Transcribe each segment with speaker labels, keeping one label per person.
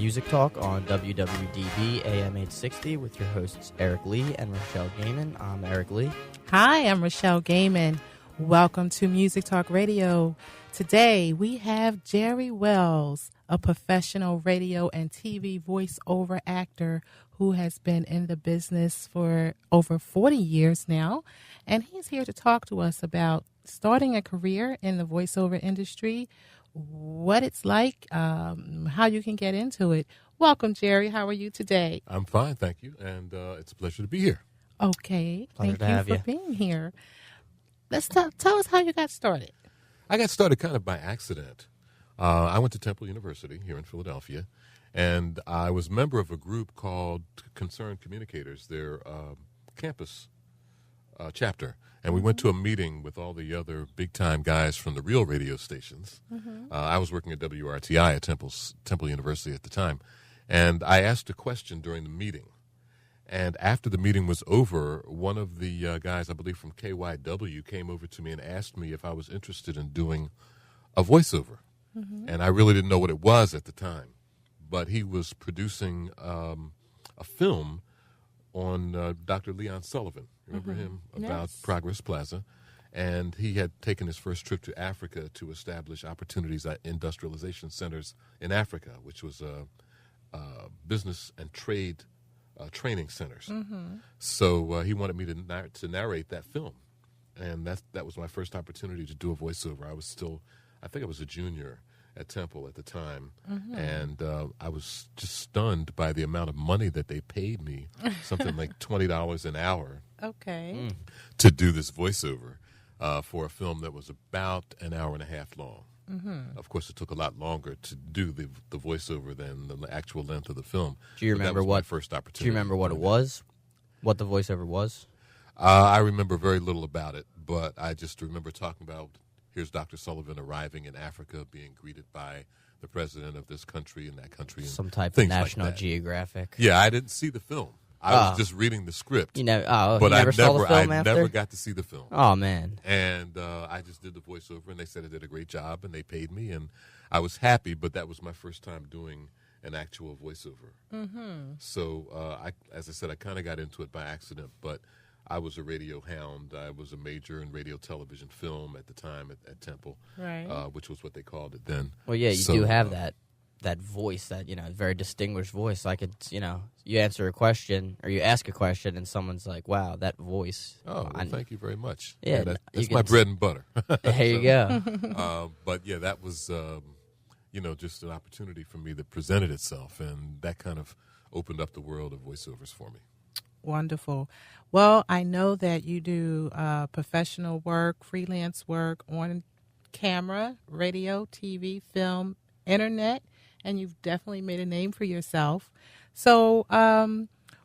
Speaker 1: Music Talk on WWDB AM 860 with your hosts Eric Lee and Rochelle Gaiman. I'm Eric Lee.
Speaker 2: Hi, I'm Rochelle Gaiman. Welcome to Music Talk Radio. Today we have Jerry Wells, a professional radio and TV voiceover actor who has been in the business for over 40 years now. And he's here to talk to us about starting a career in the voiceover industry, what it's like, how you can get into it. Welcome, Jerry. How are you today?
Speaker 3: I'm fine, thank you, and it's a pleasure to be here.
Speaker 2: Okay.
Speaker 1: Pleasure
Speaker 2: Thank you for being here. Let's tell us how you got started.
Speaker 3: I got started kind of by accident. I went to Temple University here in Philadelphia, and I was a member of a group called Concerned Communicators, their campus chapter. And we went to a meeting with all the other big-time guys from the real radio stations. I was working at WRTI at Temple University at the time. And I asked a question during the meeting. And after the meeting was over, one of the guys, I believe from KYW, came over to me and asked me if I was interested in doing a voiceover. And I really didn't know what it was at the time. But he was producing a film on Dr. Leon Sullivan. Remember him? About
Speaker 2: Yes.
Speaker 3: Progress Plaza. And he had taken his first trip to Africa to establish opportunities at industrialization centers in Africa, which was business and trade training centers. So he wanted me to narrate that film. And that was my first opportunity to do a voiceover. I think I was a junior at Temple at the time, and I was just stunned by the amount of money that they paid me, something like $20 an hour
Speaker 2: Okay.
Speaker 3: to do this voiceover for a film that was about an hour and a half long. Of course, it took a lot longer to do the voiceover than the actual length of the film.
Speaker 1: Do you
Speaker 3: But that
Speaker 1: remember
Speaker 3: was
Speaker 1: what
Speaker 3: my first opportunity?
Speaker 1: Do you remember what it was? What the voiceover was?
Speaker 3: I remember very little about it, but I just remember talking about here's Dr. Sullivan arriving in Africa, being greeted by the president of this country and that country. And
Speaker 1: Some type of
Speaker 3: things like
Speaker 1: National
Speaker 3: that.
Speaker 1: Geographic.
Speaker 3: Yeah, I didn't see the film. I was just reading the script.
Speaker 1: You know,
Speaker 3: but
Speaker 1: you never saw the film
Speaker 3: I
Speaker 1: after?
Speaker 3: never got to see the film.
Speaker 1: Oh, man.
Speaker 3: And I just did the voiceover, and they said I did a great job, and they paid me, and I was happy, but that was my first time doing an actual voiceover. So, as I said, I kind of got into it by accident, but I was a radio hound. I was a major in radio, television, film at the time at Temple,
Speaker 2: Right.
Speaker 3: which was what they called it then.
Speaker 1: Well, yeah, you
Speaker 3: So,
Speaker 1: do have that voice, that, very distinguished voice. Like, it's, you answer a question or you ask a question and someone's like, wow, that voice.
Speaker 3: Oh, well, thank you very much.
Speaker 1: Yeah,
Speaker 3: that's my bread and butter.
Speaker 1: There you go.
Speaker 3: But yeah, that was, just an opportunity for me that presented itself, and that kind of opened up the world of voiceovers for me.
Speaker 2: Wonderful. Well, I know that you do professional work, freelance work on camera, radio, TV, film, internet, and you've definitely made a name for yourself. So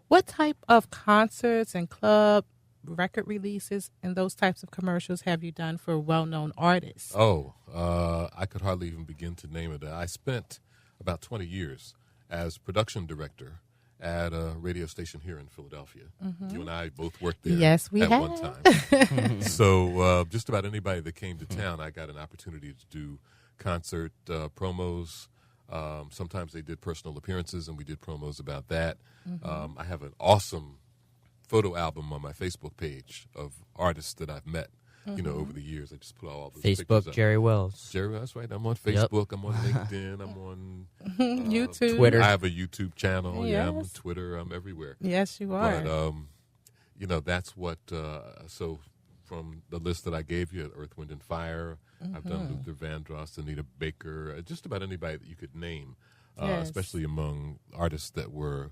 Speaker 2: what type of concerts and club record releases and those types of commercials have you done for well-known artists?
Speaker 3: Oh, I could hardly even begin to name it. I spent about 20 years as production director at a radio station here in Philadelphia. You and I both worked there
Speaker 2: Yes, we
Speaker 3: at
Speaker 2: have.
Speaker 3: one time. So just about anybody that came to town, I got an opportunity to do concert promos. Sometimes they did personal appearances, and we did promos about that. I have an awesome photo album on my Facebook page of artists that I've met, over the years. I just put all those pictures
Speaker 1: Facebook,
Speaker 3: up.
Speaker 1: Jerry Wells.
Speaker 3: Jerry, that's right. I'm on Facebook. I'm on LinkedIn. I'm on
Speaker 2: YouTube.
Speaker 1: Twitter.
Speaker 3: I have a YouTube channel. Yeah, I'm on
Speaker 2: Yes.
Speaker 3: Twitter. I'm everywhere.
Speaker 2: Yes, you are.
Speaker 3: But, that's what, so from the list that I gave you, Earth, Wind, and Fire, I've done Luther Vandross, Anita Baker, just about anybody that you could name,
Speaker 2: Yes.
Speaker 3: especially among artists that were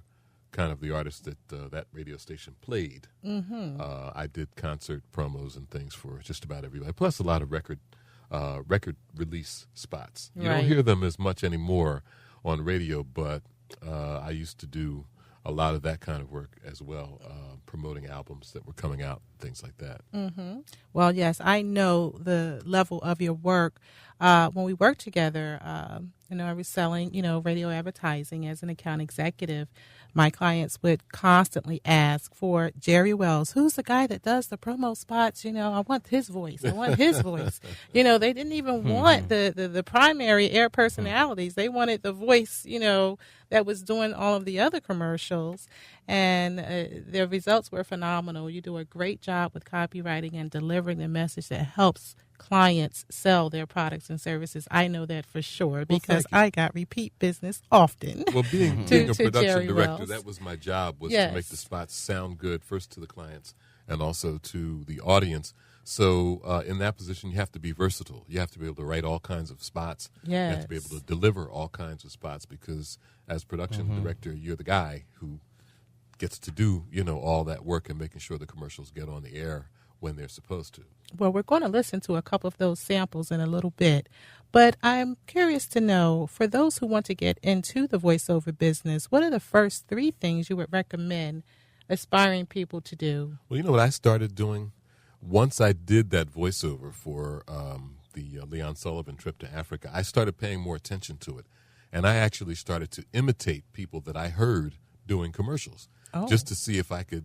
Speaker 3: kind of the artists that that radio station played. I did concert promos and things for just about everybody, plus a lot of record release spots. You
Speaker 2: Right.
Speaker 3: don't hear them as much anymore on radio, but I used to do a lot of that kind of work as well, promoting albums that were coming out, things like that.
Speaker 2: Well, yes, I know the level of your work. When we worked together, I was selling, radio advertising as an account executive. My clients would constantly ask for Jerry Wells. Who's the guy that does the promo spots? I want his voice. I want his voice. They didn't even want the primary air personalities. They wanted the voice, that was doing all of the other commercials. And their results were phenomenal. You do a great job with copywriting and delivering the message that helps clients sell their products and services. I know that for sure because I got repeat business often.
Speaker 3: Well, being a production
Speaker 2: Jerry
Speaker 3: director,
Speaker 2: Wells.
Speaker 3: that was my job, was
Speaker 2: Yes.
Speaker 3: to make the spots sound good, first to the clients and also to the audience. So in that position, you have to be versatile. You have to be able to write all kinds of spots.
Speaker 2: Yes.
Speaker 3: You have to be able to deliver all kinds of spots because as production director, you're the guy who gets to do, all that work and making sure the commercials get on the air when they're supposed to.
Speaker 2: Well, we're going to listen to a couple of those samples in a little bit, but I'm curious to know, for those who want to get into the voiceover business, what are the first 3 things you would recommend aspiring people to do?
Speaker 3: Well, you know what I started doing? Once I did that voiceover for the Leon Sullivan trip to Africa, I started paying more attention to it. And I actually started to imitate people that I heard doing commercials, just to see if I could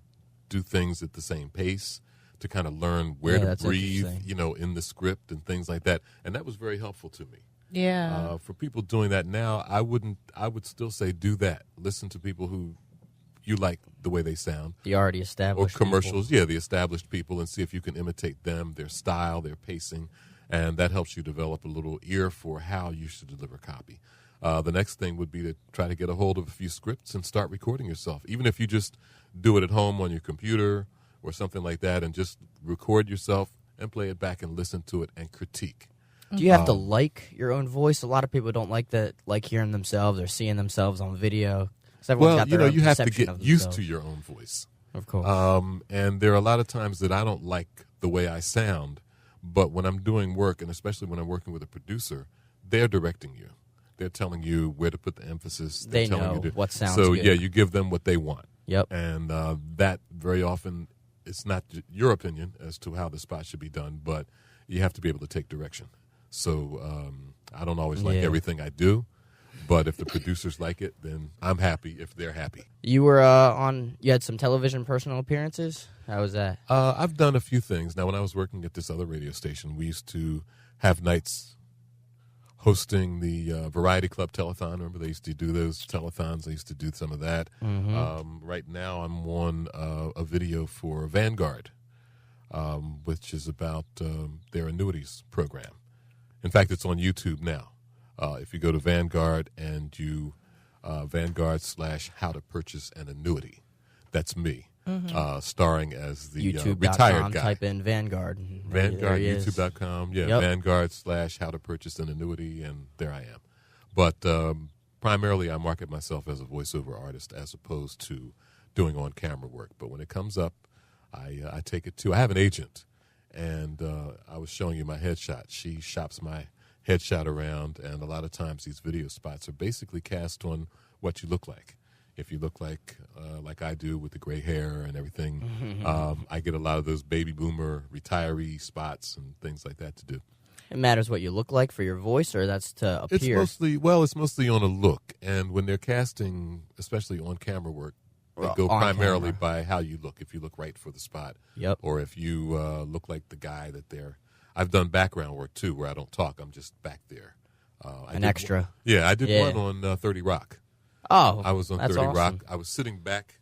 Speaker 3: do things at the same pace, to kind of learn where to breathe, in the script and things like that. And that was very helpful to me.
Speaker 2: Yeah.
Speaker 3: For people doing that now, I would still say do that. Listen to people who you like the way they sound.
Speaker 1: The already established
Speaker 3: or commercials, the established people, and see if you can imitate them, their style, their pacing, and that helps you develop a little ear for how you should deliver copy. The next thing would be to try to get a hold of a few scripts and start recording yourself, even if you just do it at home on your computer or something like that, and just record yourself and play it back and listen to it and critique.
Speaker 1: Do you have to like your own voice? A lot of people don't like hearing themselves or seeing themselves on video.
Speaker 3: Well, you have to get used to your own voice.
Speaker 1: Of course.
Speaker 3: And there are a lot of times that I don't like the way I sound, but when I'm doing work, and especially when I'm working with a producer, they're directing you. They're telling you where to put the emphasis.
Speaker 1: They
Speaker 3: telling
Speaker 1: know
Speaker 3: you
Speaker 1: what sounds
Speaker 3: so,
Speaker 1: good.
Speaker 3: yeah, you give them what they want.
Speaker 1: Yep.
Speaker 3: And that very often, it's not your opinion as to how the spot should be done, but you have to be able to take direction. So I don't always like everything I do, but if the producers like it, then I'm happy if they're happy.
Speaker 1: You were you had some television personal appearances? How was that?
Speaker 3: I've done a few things. Now, when I was working at this other radio station, we used to have nights hosting the Variety Club Telethon. Remember, they used to do those telethons. I used to do some of that.
Speaker 1: Mm-hmm.
Speaker 3: Right now, I'm on a video for Vanguard, which is about their annuities program. In fact, it's on YouTube now. If you go to Vanguard and you Vanguard/how to purchase an annuity, that's me, starring as the retired guy.
Speaker 1: Type in Vanguard.
Speaker 3: Vanguard, YouTube.com. Yeah,
Speaker 1: Yep.
Speaker 3: Vanguard/how to purchase an annuity, and there I am. But primarily, I market myself as a voiceover artist as opposed to doing on-camera work. But when it comes up, I take it too. I have an agent, and I was showing you my headshot. She shops my headshot around, and a lot of times these video spots are basically cast on what you look like. If you look like I do with the gray hair and everything, I get a lot of those baby boomer retiree spots and things like that to do.
Speaker 1: It matters what you look like for your voice, or that's to appear?
Speaker 3: It's mostly on a look, and when they're casting, especially on camera work, they go primarily by how you look. If you look right for the spot, or if you look like the guy that they're. I've done background work too, where I don't talk; I'm just back there.
Speaker 1: An extra.
Speaker 3: I did one on 30 Rock.
Speaker 1: Oh,
Speaker 3: I was on
Speaker 1: that's
Speaker 3: 30
Speaker 1: awesome.
Speaker 3: Rock. I was sitting back.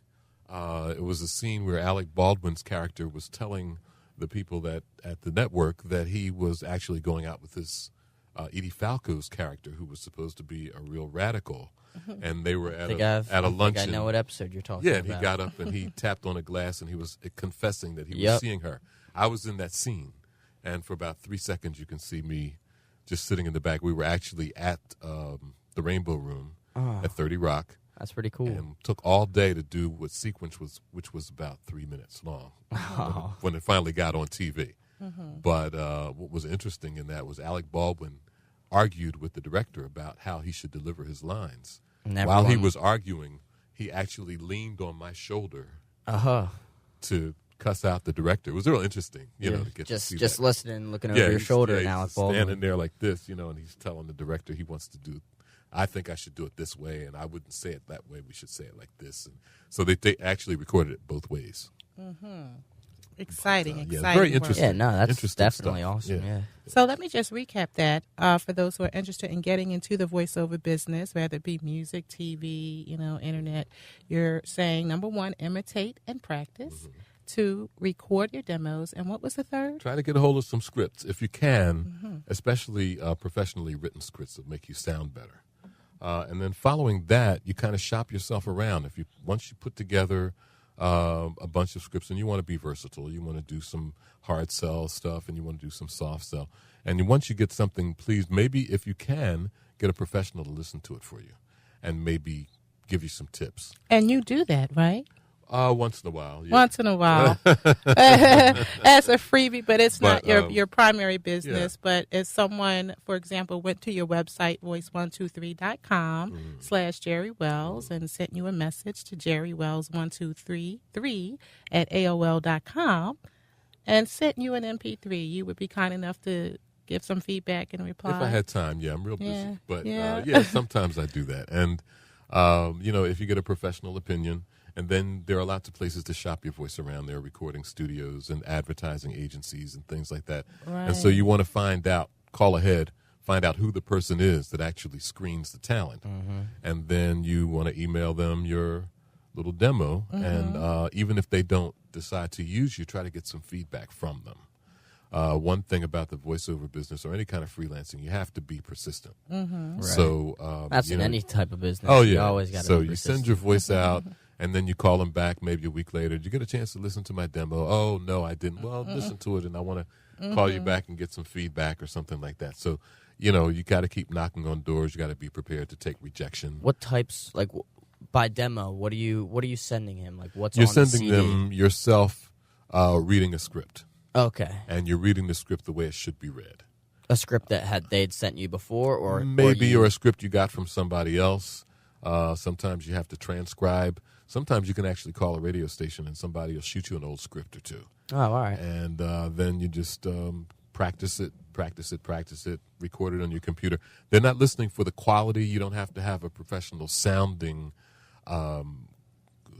Speaker 3: It was a scene where Alec Baldwin's character was telling the people that at the network that he was actually going out with this Edie Falco's character, who was supposed to be a real radical, and they were at a luncheon.
Speaker 1: I know what episode you're talking about.
Speaker 3: Yeah, and he got up and he tapped on a glass and he was confessing that he was seeing her. I was in that scene, and for about 3 seconds you can see me just sitting in the back. We were actually at the Rainbow Room at 30 Rock.
Speaker 1: That's pretty cool.
Speaker 3: And took all day to do what sequence was, which was about 3 minutes long when it finally got on TV. But what was interesting in that was Alec Baldwin argued with the director about how he should deliver his lines. While he was arguing, he actually leaned on my shoulder to cuss out the director. It was real interesting, to get to see
Speaker 1: just
Speaker 3: that.
Speaker 1: listening, looking over your shoulder, and Alec Baldwin
Speaker 3: standing there like this, and he's telling the director he wants to do I think I should do it this way, and I wouldn't say it that way. We should say it like this. And so they actually recorded it both ways.
Speaker 2: Exciting,
Speaker 3: yeah,
Speaker 2: exciting.
Speaker 3: very
Speaker 2: work.
Speaker 3: interesting.
Speaker 1: Yeah, no, that's
Speaker 3: Interesting
Speaker 1: definitely
Speaker 3: stuff.
Speaker 1: awesome. Yeah.
Speaker 2: So let me just recap that for those who are interested in getting into the voiceover business, whether it be music, TV, internet. You're saying, number one, imitate and practice. 2, record your demos. And what was the third?
Speaker 3: Try to get a hold of some scripts if you can, especially professionally written scripts that make you sound better. And then following that, you kind of shop yourself around. Once you put together a bunch of scripts and you want to be versatile, you want to do some hard sell stuff and you want to do some soft sell. And once you get something, please, maybe if you can, get a professional to listen to it for you and maybe give you some tips.
Speaker 2: And you do that, right?
Speaker 3: Once in a while. Yeah.
Speaker 2: Once in a while. As a freebie, but it's not
Speaker 3: But,
Speaker 2: your primary business.
Speaker 3: yeah.
Speaker 2: But if someone, for example, went to your website, voice123.com/Jerry Wells and sent you a message to jerrywells1233@AOL.com and sent you an MP3, you would be kind enough to give some feedback and reply?
Speaker 3: If I had time, yeah, I'm real busy.
Speaker 2: Yeah,
Speaker 3: But
Speaker 2: yeah.
Speaker 3: sometimes I do that. And, if you get a professional opinion, and then there are lots of places to shop your voice around. There are recording studios and advertising agencies and things like that.
Speaker 2: Right.
Speaker 3: And so you want to call ahead, find out who the person is that actually screens the talent. And then you want to email them your little demo. And even if they don't decide to use you, try to get some feedback from them. One thing about the voiceover business or any kind of freelancing, you have to be persistent.
Speaker 1: Right.
Speaker 3: So
Speaker 1: That's in any type of business.
Speaker 3: Oh
Speaker 1: You
Speaker 3: yeah.
Speaker 1: always got to
Speaker 3: So
Speaker 1: be
Speaker 3: you
Speaker 1: persistent.
Speaker 3: send your voice out, and then you call them back maybe a week later. Did you get a chance to listen to my demo? Oh no, I didn't. Well, listen to it, and I want to call you back and get some feedback or something like that. So you got to keep knocking on doors. You got to be prepared to take rejection.
Speaker 1: What types, by demo? What are you sending him? Like what's
Speaker 3: You're
Speaker 1: on the
Speaker 3: sending
Speaker 1: CD?
Speaker 3: them yourself reading a script,
Speaker 1: Okay,
Speaker 3: and you're reading the script the way it should be read.
Speaker 1: a script that they'd sent you before, or
Speaker 3: Maybe or a script you got from somebody else. Sometimes you have to transcribe. Sometimes you can actually call a radio station and somebody will shoot you an old script or two.
Speaker 1: Oh, all right.
Speaker 3: And then you just practice it, record it on your computer. They're not listening for the quality. You don't have to have a professional sounding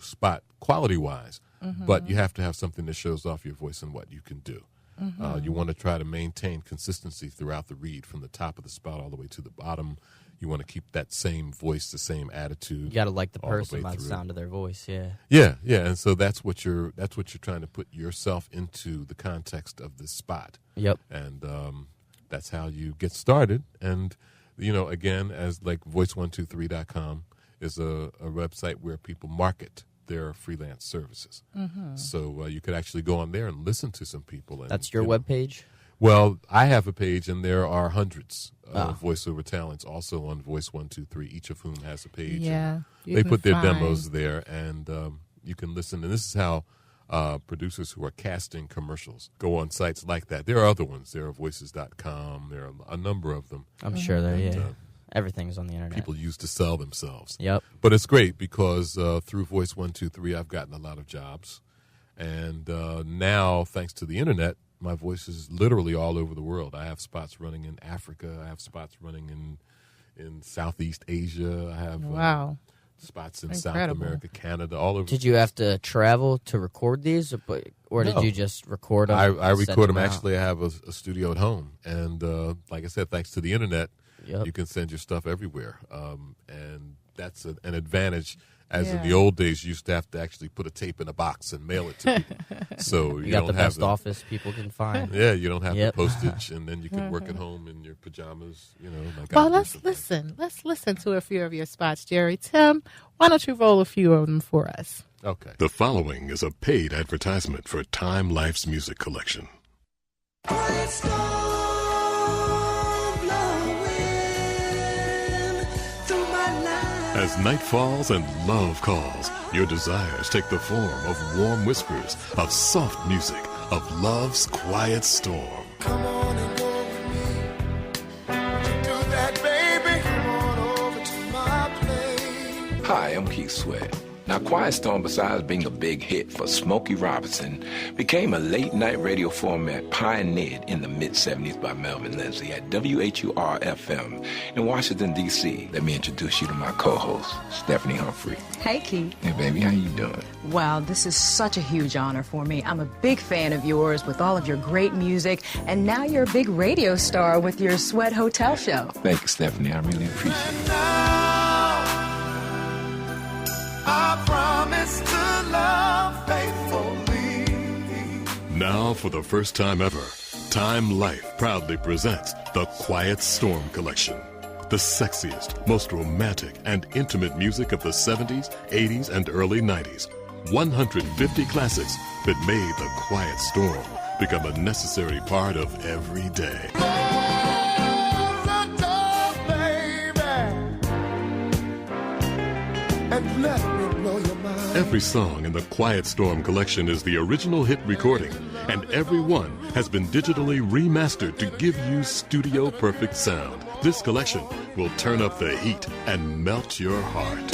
Speaker 3: spot quality-wise, but you have to have something that shows off your voice and what you can do. You want to try to maintain consistency throughout the read from the top of the spot all the way to the bottom. You want to keep that same voice, the same attitude.
Speaker 1: You got to like the
Speaker 3: all the
Speaker 1: person
Speaker 3: way
Speaker 1: by the
Speaker 3: through.
Speaker 1: sound of their voice. Yeah.
Speaker 3: Yeah, and so that's what you're trying to put yourself into the context of this spot.
Speaker 1: Yep.
Speaker 3: And that's how you get started. And again, as like voice123.com is a website where people market their freelance services. So you could actually go on there and listen to some people. And,
Speaker 1: That's your webpage?
Speaker 3: Well, I have a page, and there are hundreds of voiceover talents also on Voice123, each of whom has a page.
Speaker 2: Yeah.
Speaker 3: And they put their demos there, and you can listen. And this is how producers who are casting commercials go on sites like that. There are other ones. There are voices.com. There are a number of them.
Speaker 1: I'm sure there.
Speaker 3: And,
Speaker 1: Yeah. Everything's on the internet.
Speaker 3: People use to sell themselves.
Speaker 1: Yep.
Speaker 3: But it's great because through Voice123, I've gotten a lot of jobs. And now, thanks to the internet, my voice is literally all over the world. I have spots running in Africa. I have spots running in Southeast Asia. I have spots in
Speaker 2: Incredible.
Speaker 3: South America, Canada, all over.
Speaker 1: Did you have to travel to record these, or did
Speaker 3: No.
Speaker 1: you just record them?
Speaker 3: I
Speaker 1: and send
Speaker 3: record them.
Speaker 1: out?
Speaker 3: Actually, I have a studio at home. And like I said, thanks to the internet,
Speaker 1: Yep.
Speaker 3: you can send your stuff everywhere. And that's an advantage. As in
Speaker 2: Yeah.
Speaker 3: the old days, you used to have to actually put a tape in a box and mail it to people. So
Speaker 1: You got
Speaker 3: don't
Speaker 1: the
Speaker 3: have
Speaker 1: best office people can find.
Speaker 3: Yeah, you don't have
Speaker 1: Yep.
Speaker 3: the postage, and then you can work at home in your pajamas. Like
Speaker 2: Well,
Speaker 3: I do
Speaker 2: let's
Speaker 3: sometimes.
Speaker 2: listen. Let's listen to a few of your spots, Jerry. Tim, why don't you roll a few of them for us?
Speaker 3: Okay.
Speaker 4: The following is a paid advertisement for Time Life's music collection. As night falls and love calls, your desires take the form of warm whispers, of soft music, of love's quiet storm.
Speaker 5: Come on and go with me. Won't you do that, baby? Come on over to my place.
Speaker 6: Hi, I'm Keith Sweat. Now, Quiet Storm, besides being a big hit for Smokey Robinson, became a late-night radio format pioneered in the mid-'70s by Melvin Lindsay at WHUR-FM in Washington, D.C. Let me introduce you to my co-host, Stephanie Humphrey.
Speaker 7: Hey, Keith.
Speaker 6: Hey, baby, how you doing?
Speaker 7: Wow, this is such a huge honor for me. I'm a big fan of yours with all of your great music, and now you're a big radio star with your Sweat Hotel show.
Speaker 6: Thank you, Stephanie. I really appreciate it.
Speaker 5: I promise to love faithfully.
Speaker 4: Now, for the first time ever, Time Life proudly presents the Quiet Storm Collection. The sexiest, most romantic, and intimate music of the 70s, 80s, and early 90s. 150 classics that made the Quiet Storm become a necessary part of every day.
Speaker 5: And let me blow your mind.
Speaker 4: Every song in the Quiet Storm collection is the original hit recording, and every one has been digitally remastered to give you studio perfect sound. This collection will turn up the heat and melt your heart.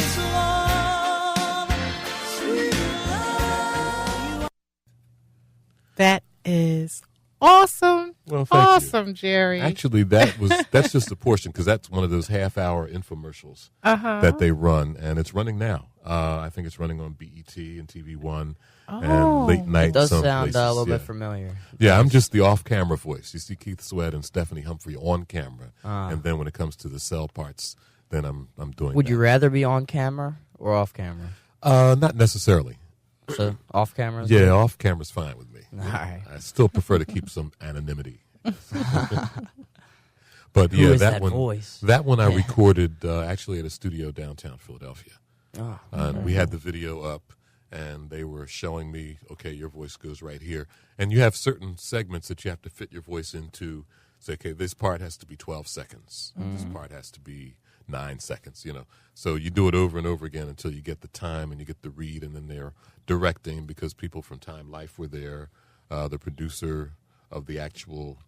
Speaker 2: That is awesome.
Speaker 3: Well, thank you.
Speaker 2: Awesome, Jerry.
Speaker 3: Actually, that's just a portion because that's one of those half-hour infomercials that they run, and it's running now. I think it's running on BET and TV One and late night.
Speaker 1: It does
Speaker 3: some
Speaker 1: sound
Speaker 3: places.
Speaker 1: a little
Speaker 3: Yeah.
Speaker 1: bit familiar.
Speaker 3: Yeah, I'm just the off-camera voice. You see Keith Sweat and Stephanie Humphrey on camera, and then when it comes to the cell parts, then I'm doing.
Speaker 1: Would
Speaker 3: that.
Speaker 1: you rather be on camera or off camera?
Speaker 3: Not necessarily.
Speaker 1: So off camera? is
Speaker 3: Yeah,
Speaker 1: good?
Speaker 3: off camera's fine with me.
Speaker 1: All right.
Speaker 3: I still prefer to keep some anonymity. But
Speaker 1: Who
Speaker 3: yeah,
Speaker 1: is
Speaker 3: that
Speaker 1: that
Speaker 3: one.
Speaker 1: voice?
Speaker 3: That one I recorded actually at a studio downtown Philadelphia.
Speaker 1: Oh,
Speaker 3: And we had the video up, and they were showing me, okay, your voice goes right here. And you have certain segments that you have to fit your voice into. Say, okay, this part has to be 12 seconds. This part has to be 9 seconds, So you do it over and over again until you get the time and you get the read, and then they're directing because people from Time Life were there. The producer of the actual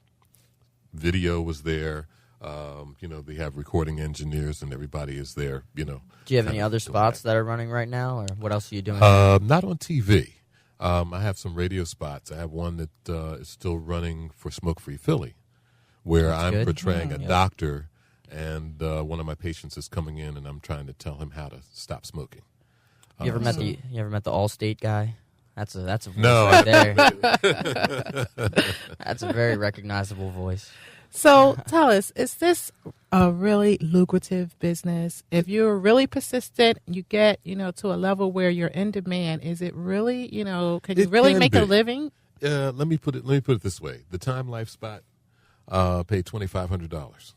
Speaker 3: video was there. They have recording engineers and everybody is there,
Speaker 1: Do you have any other
Speaker 3: doing
Speaker 1: spots that are running right now, or what else are you doing?
Speaker 3: Not on TV. I have some radio spots. I have one that is still running for Smoke Free Philly, where
Speaker 1: That's
Speaker 3: I'm
Speaker 1: good.
Speaker 3: portraying a
Speaker 1: Yep.
Speaker 3: doctor, and one of my patients is coming in, and I'm trying to tell him how to stop smoking.
Speaker 1: you ever met the Allstate guy? That's a voice
Speaker 3: No.
Speaker 1: right there. That's a very recognizable voice.
Speaker 2: So tell us, is this a really lucrative business? If you're really persistent, you get, to a level where you're in demand. Is it really, can you
Speaker 3: It
Speaker 2: really
Speaker 3: can
Speaker 2: make a
Speaker 3: be.
Speaker 2: living?
Speaker 3: Let me put it this way: the Time Life spot paid $2,500,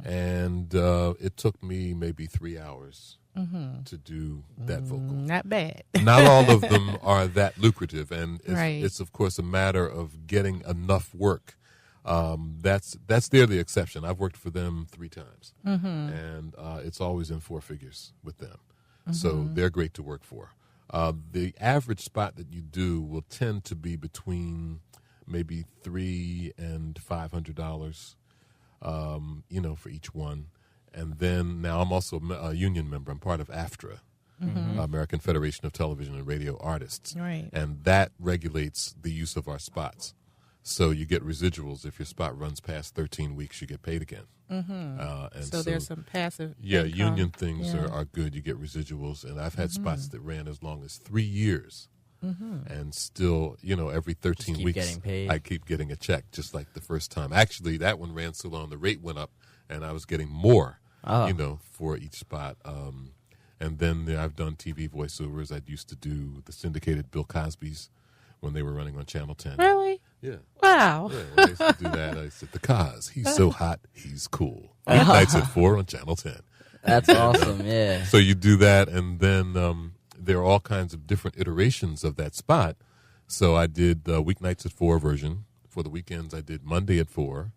Speaker 3: and it took me maybe 3 hours to do that vocal.
Speaker 2: Not bad.
Speaker 3: Not all of them are that lucrative, and
Speaker 2: Right.
Speaker 3: it's of course a matter of getting enough work. That's the exception. I've worked for them 3 times, and it's always in 4 figures with them. So they're great to work for. The average spot that you do will tend to be between maybe $300 and $500, for each one. And then now I'm also a union member. I'm part of AFTRA, American Federation of Television and Radio Artists.
Speaker 2: Right.
Speaker 3: And that regulates the use of our spots. So you get residuals. If your spot runs past 13 weeks, you get paid again. And
Speaker 2: So there's some passive
Speaker 3: yeah,
Speaker 2: income.
Speaker 3: union things
Speaker 2: Yeah.
Speaker 3: are good. You get residuals. And I've had spots that ran as long as 3 years. And still, every 13
Speaker 1: keep
Speaker 3: weeks,
Speaker 1: getting paid.
Speaker 3: I keep getting a check, just like the first time. Actually, that one ran so long, the rate went up, and I was getting more, for each spot. And then I've done TV voiceovers. I used to do the syndicated Bill Cosby's when they were running on Channel 10.
Speaker 2: Really?
Speaker 3: Yeah.
Speaker 2: Wow.
Speaker 3: Yeah, when I used to do that. I said, the Cos, he's so hot, he's cool. Nights at 4 on Channel 10.
Speaker 1: That's awesome, yeah.
Speaker 3: So you do that, and then there are all kinds of different iterations of that spot. So I did weeknights at 4 version. For the weekends, I did Monday at 4.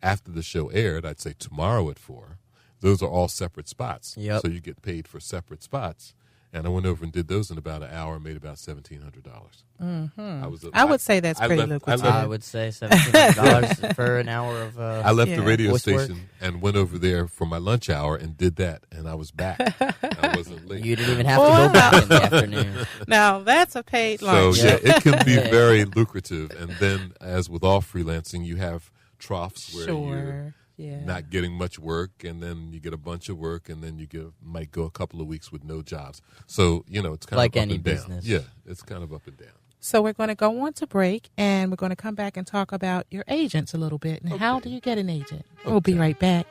Speaker 3: After the show aired, I'd say tomorrow at 4. Those are all separate spots.
Speaker 1: Yep.
Speaker 3: So you get paid for separate spots. And I went over and did those in about an hour and made about $1,700.
Speaker 2: I would say that's pretty lucrative.
Speaker 1: I would say $1,700 for an hour of.
Speaker 3: I left the radio
Speaker 1: voice work.
Speaker 3: station and went over there for my lunch hour and did that, and I was back. I wasn't late.
Speaker 1: You didn't even have to go back in the afternoon.
Speaker 2: Now, that's a paid
Speaker 3: So
Speaker 2: lunch.
Speaker 3: yeah, it can be very lucrative. And then, as with all freelancing, you have troughs where you're not getting much work, and then you get a bunch of work, and then might go a couple of weeks with no jobs. So it's kind
Speaker 1: like
Speaker 3: of up
Speaker 1: any
Speaker 3: and down.
Speaker 1: business.
Speaker 3: Yeah, it's kind of up and down.
Speaker 2: So we're going to go on to break, and we're going to come back and talk about your agents a little bit. And how do you get an agent? We'll be right back.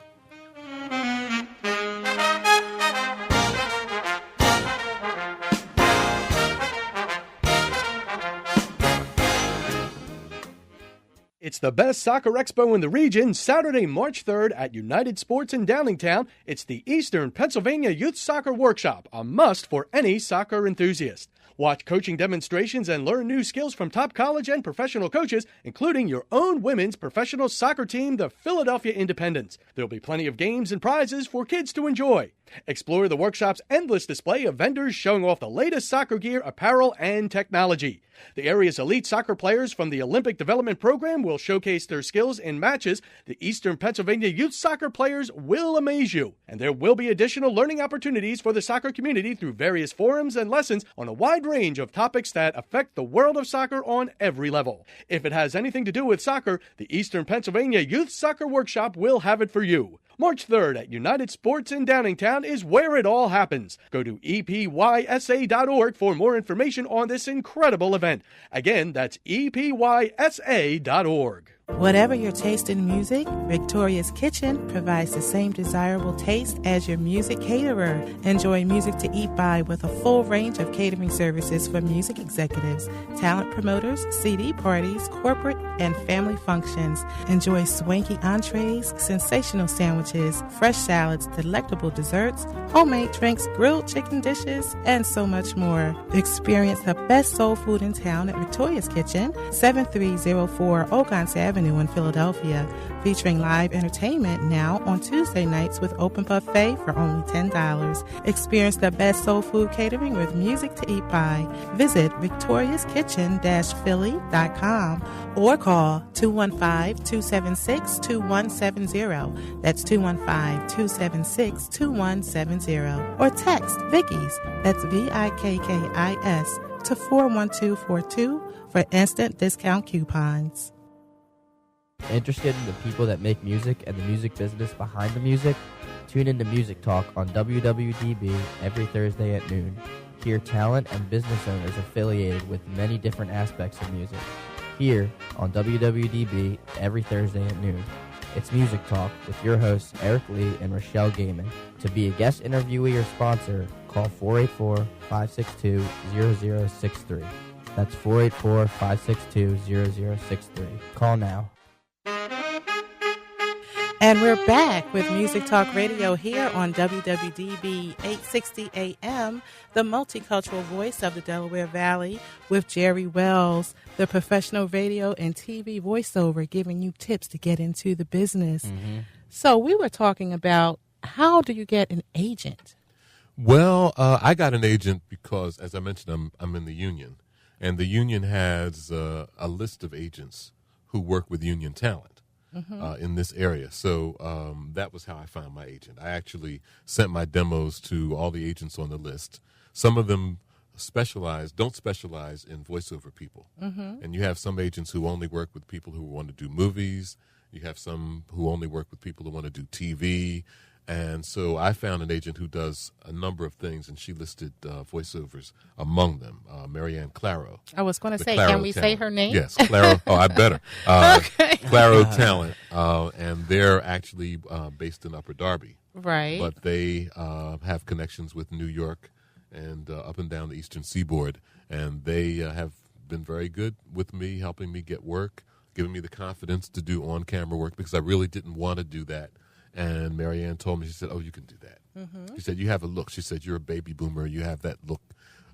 Speaker 8: It's the best soccer expo in the region, Saturday, March 3rd at United Sports in Downingtown. It's the Eastern Pennsylvania Youth Soccer Workshop, a must for any soccer enthusiast. Watch coaching demonstrations and learn new skills from top college and professional coaches, including your own women's professional soccer team, the Philadelphia Independents. There'll be plenty of games and prizes for kids to enjoy. Explore the workshop's endless display of vendors showing off the latest soccer gear, apparel, and technology. The area's elite soccer players from the Olympic Development Program will showcase their skills in matches. The Eastern Pennsylvania youth soccer players will amaze you. And there will be additional learning opportunities for the soccer community through various forums and lessons on a wide range of topics that affect the world of soccer on every level. If it has anything to do with soccer, the Eastern Pennsylvania Youth Soccer Workshop will have it for you. March 3rd at United Sports in Downingtown is where it all happens. Go to epysa.org for more information on this incredible event. Again, that's epysa.org.
Speaker 2: Whatever your taste in music, Victoria's Kitchen provides the same desirable taste as your music caterer. Enjoy music to eat by with a full range of catering services for music executives, talent promoters, CD parties, corporate and family functions. Enjoy swanky entrees, sensational sandwiches, fresh salads, delectable desserts, homemade drinks, grilled chicken dishes, and so much more. Experience the best soul food in town at Victoria's Kitchen, 7304 Oakons Avenue in Philadelphia, featuring live entertainment now on Tuesday nights with open buffet for only $10. Experience the best soul food catering with music to eat by. Visit victoriaskitchen-philly.com or call 215-276-2170. That's 215-276-2170. Or text Vickies, that's VIKKIS, to 41242 for instant discount coupons.
Speaker 1: Interested in the people that make music and the music business behind the music? Tune into Music Talk on WWDB every Thursday at noon. Hear talent and business owners affiliated with many different aspects of music. Here on WWDB every Thursday at noon. It's Music Talk with your hosts Eric Lee and Rochelle Gaiman. To be a guest interviewee or sponsor, call 484-562-0063. That's 484-562-0063. Call now.
Speaker 2: And we're back with Music Talk Radio here on WWDB 860 AM, the multicultural voice of the Delaware Valley, with Jerry Wells, the professional radio and TV voiceover, giving you tips to get into the business. Mm-hmm. So we were talking about, how do you get an agent?
Speaker 3: Well, I got an agent because, as I mentioned, I'm in the union, and the union has a list of agents who work with union talent. In this area. So that was how I found my agent. I actually sent my demos to all the agents on the list. Some of them don't specialize in voiceover people. And you have some agents who only work with people who want to do movies. You have some who only work with people who want to do TV. And so I found an agent who does a number of things, and she listed voiceovers among them. Marianne Claro.
Speaker 2: I was going to say,
Speaker 3: Claro
Speaker 2: can we
Speaker 3: Talent.
Speaker 2: say her name?
Speaker 3: Yes, Claro. Oh, I better.
Speaker 2: Okay.
Speaker 3: Claro Talent, and they're actually based in Upper Darby.
Speaker 2: Right.
Speaker 3: But they have connections with New York and up and down the Eastern Seaboard, and they have been very good with me, helping me get work, giving me the confidence to do on-camera work, because I really didn't want to do that. And Marianne told me, she said, oh, you can do that. She said, you have a look. She said, you're a baby boomer. You have that look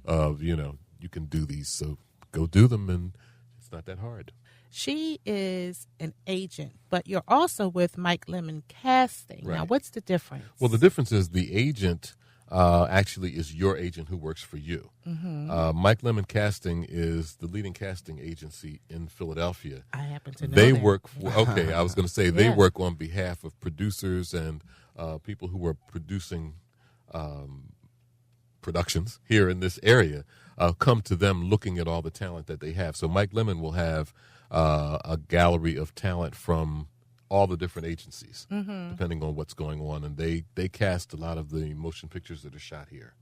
Speaker 3: of, you can do these. So go do them, and it's not that hard.
Speaker 2: She is an agent, but you're also with Mike Lemon Casting.
Speaker 3: Right.
Speaker 2: Now, what's the difference?
Speaker 3: Well, the difference is the agent actually is your agent who works for you. Mike Lemon Casting is the leading casting agency in Philadelphia.
Speaker 2: I happen to know
Speaker 3: They
Speaker 2: that.
Speaker 3: work for, okay, I was going to say they
Speaker 2: Yeah.
Speaker 3: work on behalf of producers and people who are producing productions here in this area. Come to them looking at all the talent that they have. So Mike Lemon will have a gallery of talent from all the different agencies, depending on what's going on. And they cast a lot of the motion pictures that are shot here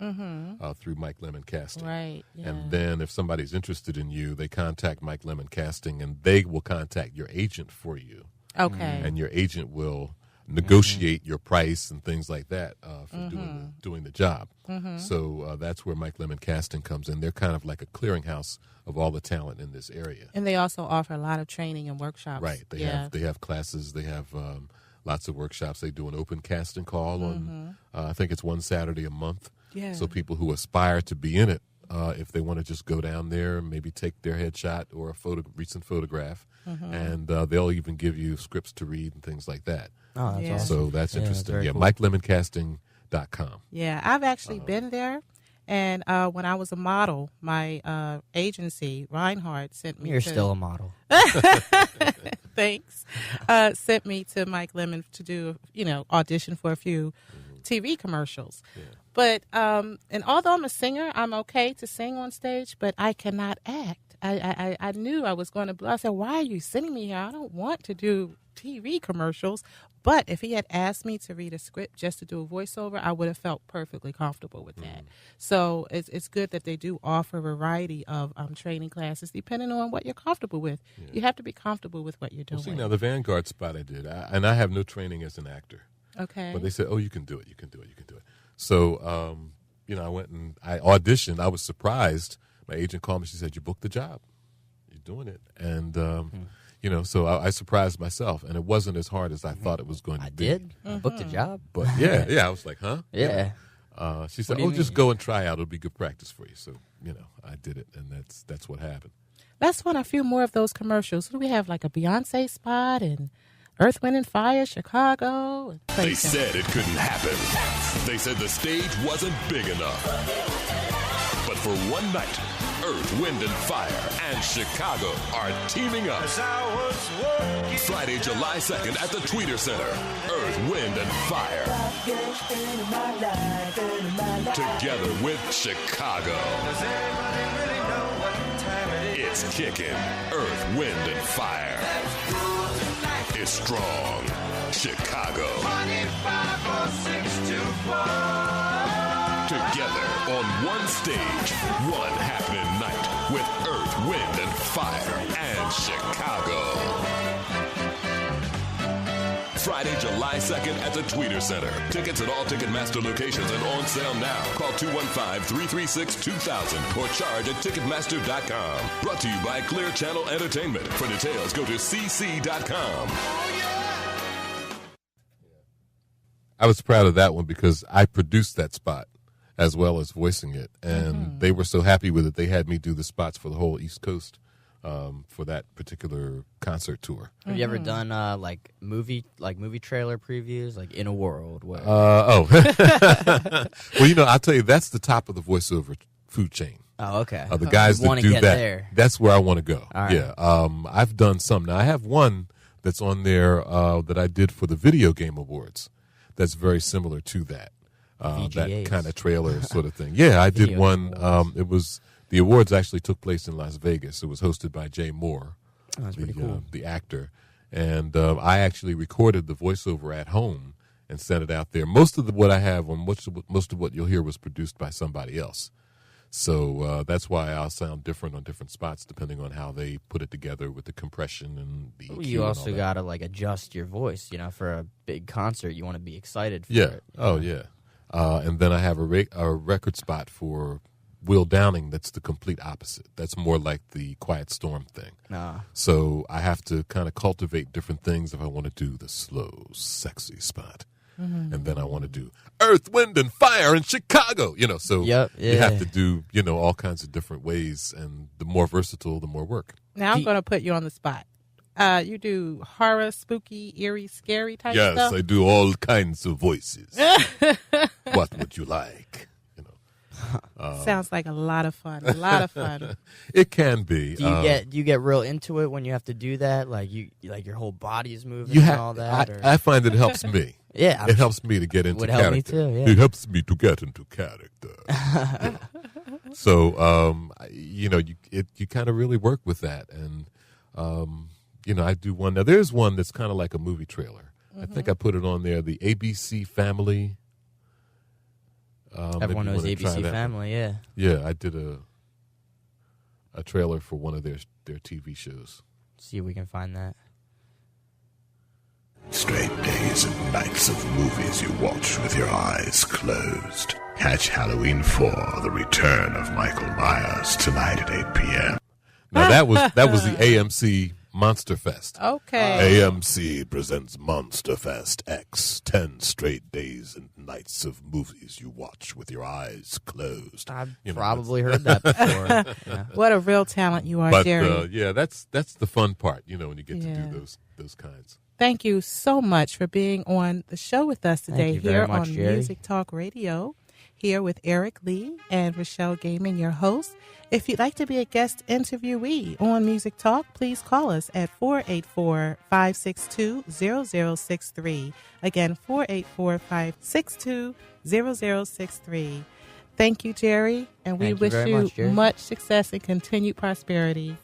Speaker 3: through Mike Lemon Casting.
Speaker 2: Right. Yeah.
Speaker 3: And then if somebody's interested in you, they contact Mike Lemon Casting, and they will contact your agent for you.
Speaker 2: Okay.
Speaker 3: And your agent will negotiate your price and things like that for doing the job. So that's where Mike Lemon Casting comes in. They're kind of like a clearinghouse of all the talent in this area.
Speaker 2: And they also offer a lot of training and workshops.
Speaker 3: Right. They have classes. They have lots of workshops. They do an open casting call on, I think it's one Saturday a month.
Speaker 2: Yeah.
Speaker 3: So people who aspire to be in it, if they want to just go down there, maybe take their headshot or a recent photograph, and they'll even give you scripts to read and things like that.
Speaker 1: Oh, that's
Speaker 2: Yeah.
Speaker 1: awesome.
Speaker 3: So that's
Speaker 1: Yeah,
Speaker 3: interesting.
Speaker 1: very
Speaker 3: Yeah,
Speaker 1: cool.
Speaker 3: MikeLemonCasting.com.
Speaker 2: Yeah, I've actually been there. And when I was a model, my agency, Reinhardt, sent me
Speaker 1: You're
Speaker 2: to...
Speaker 1: still a model.
Speaker 2: Thanks. Sent me to Mike Lemon to do, audition for a few TV commercials.
Speaker 3: Yeah.
Speaker 2: But, and although I'm a singer, I'm okay to sing on stage, but I cannot act. I knew I was going to blow. I said, why are you sending me here? I don't want to do TV commercials. But if he had asked me to read a script just to do a voiceover, I would have felt perfectly comfortable with that. So it's good that they do offer a variety of training classes depending on what you're comfortable with.
Speaker 3: Yeah.
Speaker 2: You have to be comfortable with what you're doing.
Speaker 3: Well, see, now the Vanguard spot I did, and I have no training as an actor.
Speaker 2: Okay.
Speaker 3: But they said, oh, you can do it, you can do it, you can do it. So, I went and I auditioned. I was surprised. My agent called me. She said, you booked the job. You're doing it. And, so I surprised myself. And it wasn't as hard as I thought it was going to
Speaker 1: I
Speaker 3: be.
Speaker 1: did. I booked a job.
Speaker 3: But, yeah, I was like, huh?
Speaker 1: Yeah.
Speaker 3: She said,
Speaker 1: do you
Speaker 3: just
Speaker 1: mean?
Speaker 3: go and try out. It'll be good practice for you. So, I did it. And that's what happened.
Speaker 2: Let's run a few more of those commercials. What do we have, like a Beyonce spot and Earth, Wind, and Fire, Chicago?
Speaker 4: They said it couldn't happen. They said the stage wasn't big enough. But for one night, Earth, Wind, and Fire and Chicago are teaming up. Friday, July 2nd at the Tweeter Center. Earth, Wind, and Fire. Together with Chicago. It's kicking. Earth, Wind, and Fire. It's strong. Chicago. Together on one stage, one happening night with Earth, Wind, and Fire and Chicago. Friday, July 2nd at the Tweeter Center. Tickets at all Ticketmaster locations and on sale now. Call 215-336-2000 or charge at Ticketmaster.com. Brought to you by Clear Channel Entertainment. For details, go to cc.com.
Speaker 3: I was proud of that one because I produced that spot as well as voicing it. And they were so happy with it, they had me do the spots for the whole East Coast for that particular concert tour.
Speaker 1: Have you ever done movie trailer previews, like In a World? Where...
Speaker 3: Well, I'll tell you, that's the top of the voiceover food chain.
Speaker 1: Oh, okay.
Speaker 3: The guys
Speaker 1: You
Speaker 3: that
Speaker 1: wanna
Speaker 3: do
Speaker 1: get
Speaker 3: that,
Speaker 1: there.
Speaker 3: that's where I want to go.
Speaker 1: All right.
Speaker 3: Yeah, I've done some. Now, I have one that's on there that I did for the Video Game Awards that's very similar to that. That
Speaker 1: VGAs.
Speaker 3: kind of trailer sort of thing. Yeah, I did
Speaker 1: Video
Speaker 3: one.
Speaker 1: Game Awards.
Speaker 3: It was the awards actually took place in Las Vegas. It was hosted by Jay Moore,
Speaker 1: Oh, that's pretty cool.
Speaker 3: the actor, and I actually recorded the voiceover at home and sent it out there. Most of what I have on most of what you'll hear was produced by somebody else. So that's why I'll sound different on different spots depending on how they put it together with the compression and the EQ.
Speaker 1: You
Speaker 3: and
Speaker 1: also
Speaker 3: all that.
Speaker 1: gotta adjust your voice. For a big concert, you want to be excited for
Speaker 3: Yeah.
Speaker 1: it.
Speaker 3: Oh, yeah. And then I have a record spot for Will Downing that's the complete opposite. That's more like the Quiet Storm thing.
Speaker 1: Nah.
Speaker 3: So I have to kind of cultivate different things if I want to do the slow, sexy spot. And then I want to do Earth, Wind, and Fire in Chicago. So
Speaker 1: Yep,
Speaker 3: you have
Speaker 1: yeah.
Speaker 3: to do, all kinds of different ways. And the more versatile, the more work.
Speaker 2: Now I'm going to put you on the spot. You do horror, spooky, eerie, scary type
Speaker 3: Yes,
Speaker 2: stuff?
Speaker 3: I do all kinds of voices. What would you like? You know,
Speaker 2: Sounds like a lot of fun. A lot of fun.
Speaker 3: it can be.
Speaker 1: Do you get real into it when you have to do that? Like your whole body is moving and all that?
Speaker 3: I find it helps me.
Speaker 1: Yeah,
Speaker 3: it helps me to get into
Speaker 1: would
Speaker 3: character.
Speaker 1: help me too. Yeah.
Speaker 3: It helps me to get into character. You know. So, you kind of really work with that, and I do one. Now, there's one that's kind of like a movie trailer. I think I put it on there. The ABC Family.
Speaker 1: Everyone knows ABC Family. Yeah.
Speaker 3: Yeah, I did a trailer for one of their TV shows.
Speaker 1: See if we can find that.
Speaker 9: Straight days and nights of movies you watch with your eyes closed. Catch Halloween 4, The Return of Michael Myers, tonight at 8 p.m.
Speaker 3: Now, that was the AMC Monster Fest.
Speaker 2: Okay.
Speaker 3: AMC presents Monster Fest X, 10 straight days and nights of movies you watch with your eyes closed.
Speaker 1: I've probably heard that before. Yeah.
Speaker 2: What a real talent you are,
Speaker 3: But
Speaker 2: Jerry.
Speaker 3: that's the fun part, when you get to do those kinds.
Speaker 2: Thank you so much for being on the show with us today
Speaker 1: you very
Speaker 2: here
Speaker 1: much,
Speaker 2: on
Speaker 1: Jerry.
Speaker 2: Music Talk Radio, here with Eric Lee and Rochelle Gaiman, your host. If you'd like to be a guest interviewee on Music Talk, please call us at 484-562-0063. Again, 484-562-0063. Thank you, Jerry, and we
Speaker 1: Thank you
Speaker 2: wish
Speaker 1: very
Speaker 2: you
Speaker 1: much, Jerry.
Speaker 2: much success and continued prosperity.